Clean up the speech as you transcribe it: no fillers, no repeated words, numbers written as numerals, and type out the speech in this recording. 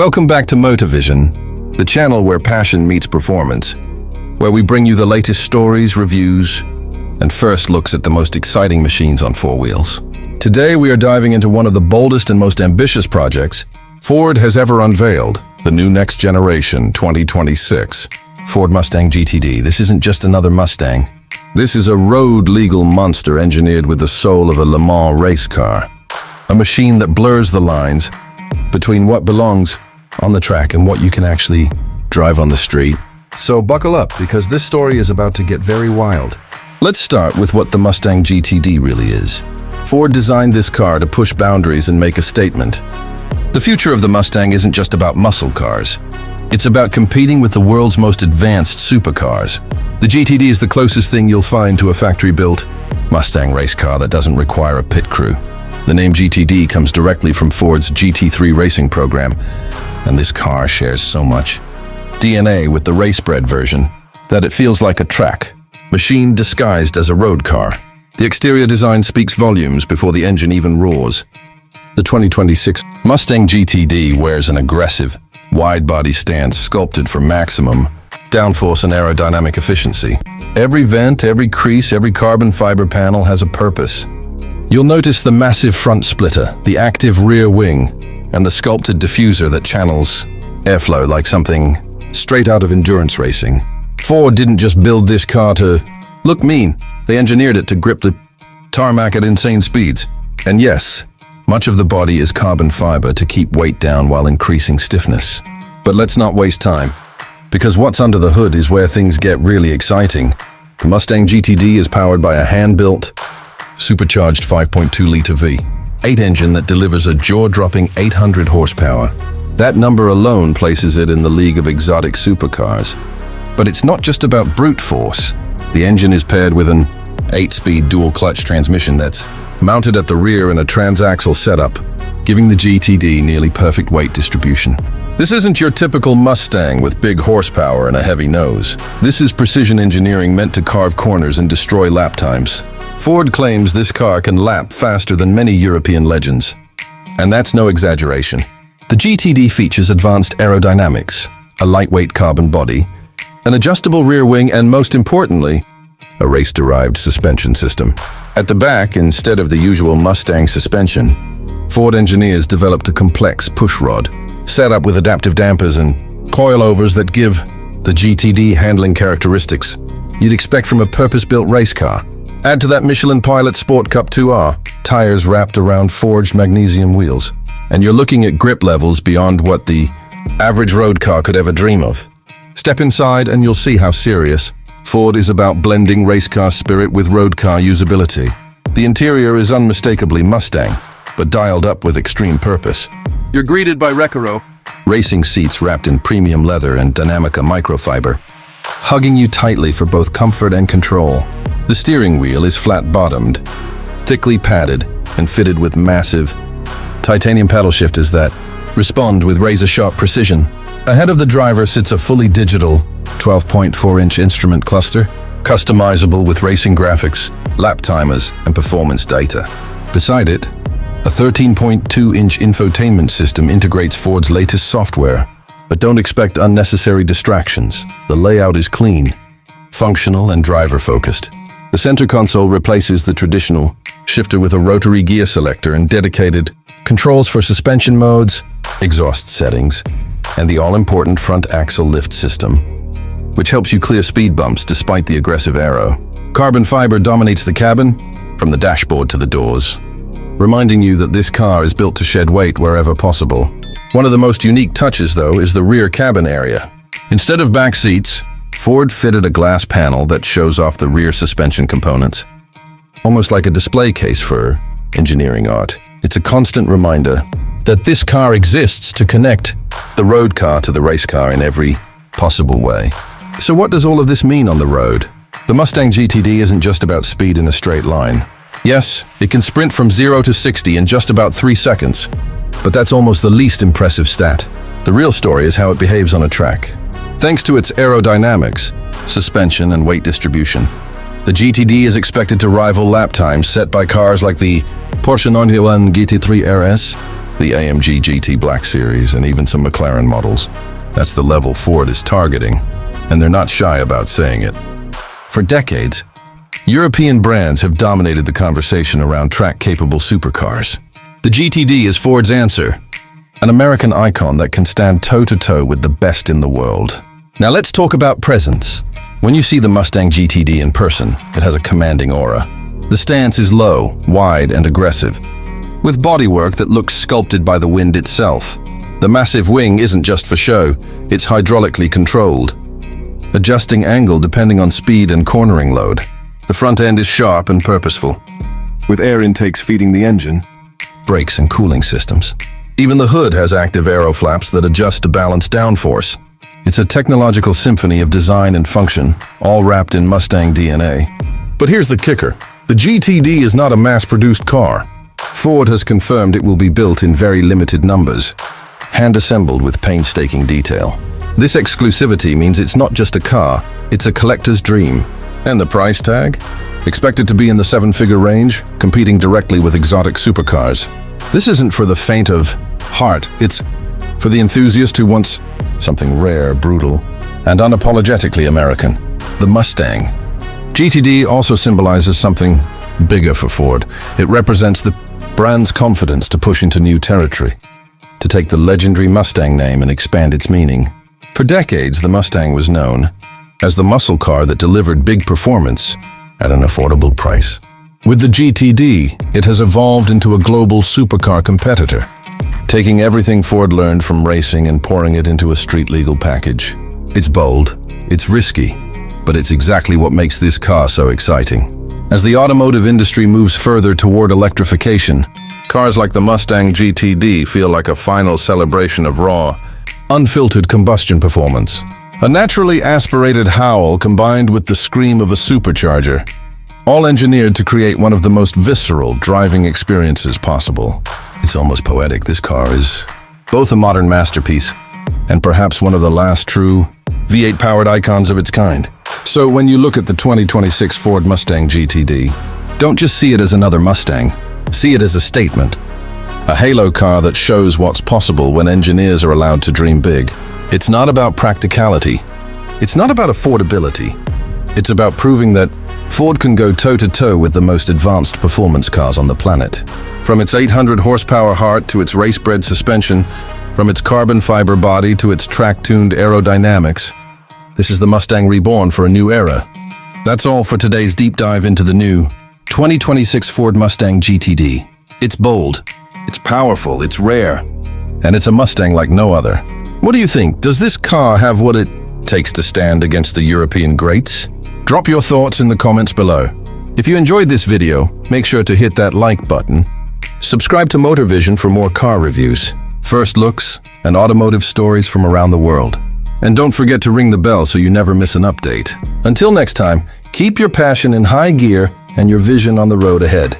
Welcome back to Motorvision, the channel where passion meets performance, where we bring you the latest stories, reviews, and first looks at the most exciting machines on four wheels. Today we are diving into one of the boldest and most ambitious projects Ford has ever unveiled, the new next generation 2026 Ford Mustang GTD. This isn't just another Mustang. This is a road-legal monster engineered with the soul of a Le Mans race car. A machine that blurs the lines between what belongs on the track and what you can actually drive on the street. So buckle up, because this story is about to get very wild. Let's start with what the Mustang GTD really is. Ford designed this car to push boundaries and make a statement. The future of the Mustang isn't just about muscle cars. It's about competing with the world's most advanced supercars. The GTD is the closest thing you'll find to a factory-built Mustang race car that doesn't require a pit crew. The name GTD comes directly from Ford's GT3 racing program, and this car shares so much DNA with the race-bred version that it feels like a track machine disguised as a road car. The exterior design speaks volumes before the engine even roars. The 2026 Mustang GTD wears an aggressive, wide-body stance sculpted for maximum downforce and aerodynamic efficiency. Every vent, every crease, every carbon fiber panel has a purpose. You'll notice the massive front splitter, the active rear wing, and the sculpted diffuser that channels airflow like something straight out of endurance racing. Ford didn't just build this car to look mean. They engineered it to grip the tarmac at insane speeds. And yes, much of the body is carbon fiber to keep weight down while increasing stiffness. But let's not waste time, because what's under the hood is where things get really exciting. The Mustang GTD is powered by a hand-built, supercharged 5.2-liter V8 engine that delivers a jaw-dropping 800 horsepower. That number alone places it in the league of exotic supercars. But it's not just about brute force. The engine is paired with an 8-speed dual-clutch transmission that's mounted at the rear in a transaxle setup, giving the GTD nearly perfect weight distribution. This isn't your typical Mustang with big horsepower and a heavy nose. This is precision engineering meant to carve corners and destroy lap times. Ford claims this car can lap faster than many European legends. And that's no exaggeration. The GTD features advanced aerodynamics, a lightweight carbon body, an adjustable rear wing, and most importantly, a race-derived suspension system. At the back, instead of the usual Mustang suspension, Ford engineers developed a complex push rod, set up with adaptive dampers and coilovers that give the GTD handling characteristics you'd expect from a purpose-built race car. Add to that Michelin Pilot Sport Cup 2R, tires wrapped around forged magnesium wheels, and you're looking at grip levels beyond what the average road car could ever dream of. Step inside and you'll see how serious Ford is about blending race car spirit with road car usability. The interior is unmistakably Mustang, but dialed up with extreme purpose. You're greeted by Recaro racing seats wrapped in premium leather and Dynamica microfiber, hugging you tightly for both comfort and control. The steering wheel is flat-bottomed, thickly padded, and fitted with massive titanium paddle shifters that respond with razor-sharp precision. Ahead of the driver sits a fully digital 12.4-inch instrument cluster, customizable with racing graphics, lap timers, and performance data. Beside it, a 13.2-inch infotainment system integrates Ford's latest software. But don't expect unnecessary distractions. The layout is clean, functional, and driver-focused. The center console replaces the traditional shifter with a rotary gear selector and dedicated controls for suspension modes, exhaust settings, and the all-important front axle lift system, which helps you clear speed bumps despite the aggressive aero. Carbon fiber dominates the cabin, from the dashboard to the doors, reminding you that this car is built to shed weight wherever possible. One of the most unique touches, though, is the rear cabin area. Instead of back seats, Ford fitted a glass panel that shows off the rear suspension components, almost like a display case for engineering art. It's a constant reminder that this car exists to connect the road car to the race car in every possible way. So what does all of this mean on the road? The Mustang GTD isn't just about speed in a straight line. Yes, it can sprint from 0 to 60 in just about 3 seconds, but that's almost the least impressive stat. The real story is how it behaves on a track. Thanks to its aerodynamics, suspension, and weight distribution, the GTD is expected to rival lap times set by cars like the Porsche 911 GT3 RS the AMG GT Black Series, and even some McLaren models. That's the level Ford is targeting, and they're not shy about saying it. For decades, European brands have dominated the conversation around track-capable supercars. The GTD is Ford's answer, an American icon that can stand toe-to-toe with the best in the world. Now let's talk about presence. When you see the Mustang GTD in person, it has a commanding aura. The stance is low, wide, and aggressive, with bodywork that looks sculpted by the wind itself. The massive wing isn't just for show, it's hydraulically controlled, adjusting angle depending on speed and cornering load. The front end is sharp and purposeful, with air intakes feeding the engine, brakes and cooling systems. Even the hood has active aero flaps that adjust to balance downforce. It's a technological symphony of design and function, all wrapped in Mustang DNA. But here's the kicker. The GTD is not a mass-produced car. Ford has confirmed it will be built in very limited numbers, hand-assembled with painstaking detail. This exclusivity means it's not just a car, it's a collector's dream. And the price tag? Expected to be in the seven-figure range, competing directly with exotic supercars. This isn't for the faint of heart, it's for the enthusiast who wants something rare, brutal, and unapologetically American. The Mustang GTD also symbolizes something bigger for Ford. It represents the brand's confidence to push into new territory, to take the legendary Mustang name and expand its meaning. For decades, the Mustang was known as the muscle car that delivered big performance at an affordable price. With the GTD, it has evolved into a global supercar competitor, taking everything Ford learned from racing and pouring it into a street-legal package. It's bold, it's risky, but it's exactly what makes this car so exciting. As the automotive industry moves further toward electrification, cars like the Mustang GTD feel like a final celebration of raw, unfiltered combustion performance. A naturally aspirated howl combined with the scream of a supercharger, all engineered to create one of the most visceral driving experiences possible. It's almost poetic. This car is both a modern masterpiece and perhaps one of the last true V8-powered icons of its kind. So when you look at the 2026 Ford Mustang GTD, don't just see it as another Mustang. See it as a statement. A halo car that shows what's possible when engineers are allowed to dream big. It's not about practicality. It's not about affordability. It's about proving that Ford can go toe-to-toe with the most advanced performance cars on the planet. From its 800 horsepower heart to its race-bred suspension, from its carbon fiber body to its track-tuned aerodynamics, this is the Mustang reborn for a new era. That's all for today's deep dive into the new 2026 Ford Mustang GTD. It's bold, it's powerful, it's rare, and it's a Mustang like no other. What do you think? Does this car have what it takes to stand against the European greats? Drop your thoughts in the comments below. If you enjoyed this video, make sure to hit that like button. Subscribe to Motor Vision for more car reviews, first looks, and automotive stories from around the world. And don't forget to ring the bell so you never miss an update. Until next time, keep your passion in high gear and your vision on the road ahead.